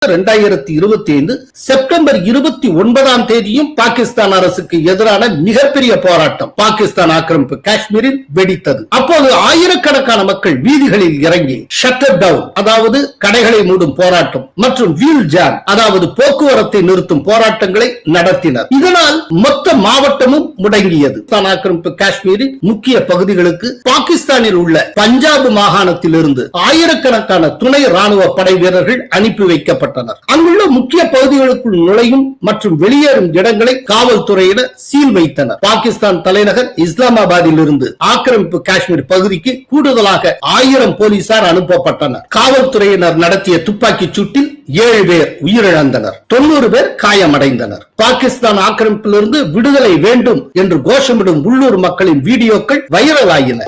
2025 September 29ஆம் தேதியும் பாகிஸ்தான் அரசுக்கு எதிரான மிகப்பெரிய போராட்டம் பாகிஸ்தான் ஆக்கிரமிப்பு காஷ்மீரில் வெடித்தது. அப்போது ஆயிரக்கணக்கான மக்கள் வீதிகளில் இறங்கி ஷட்டர் டவுன், அதாவது கடைகளை மூடும் போராட்டம் மற்றும் வீல் ஜாம், அதாவது போக்குவரத்தை நிறுத்தும் போராட்டங்களை நடத்தினர். இதனால் மொத்த மாவட்டமும் முடங்கியது. ஆக்கிரமிப்பு காஷ்மீரின் முக்கிய பகுதிகளுக்கு பாகிஸ்தானில் உள்ள பஞ்சாப் மாகாணத்தில் இருந்து ஆயிரக்கணக்கான துணை ராணுவ படை வீரர்கள் அனுப்பி வைக்கப்பட்டனர். அங்குள்ள முக்கிய பகுதிகளுக்குள் நுழையும் மற்றும் வெளியேறும் இடங்களை காவல்துறையினர் சீல் வைத்தனர். பாகிஸ்தான் தலைநகர் இஸ்லாமாபாத்தில் இருந்து ஆக்கிரமிப்பு காஷ்மீர் பகுதிக்கு கூடுதலாக 1000 போலீசார் அனுப்பப்பட்டனர். காவல்துறையினர் நடத்திய துப்பாக்கி சூட்டில் 7 பேர் உயிரிழந்தனர், 90 பேர் காயமடைந்தனர். பாகிஸ்தான் ஆக்கிரமிப்பிலிருந்து விடுதலை வேண்டும் என்று கோஷமிடும் உள்ளூர் மக்களின் வீடியோக்கள் வைரல் ஆகின.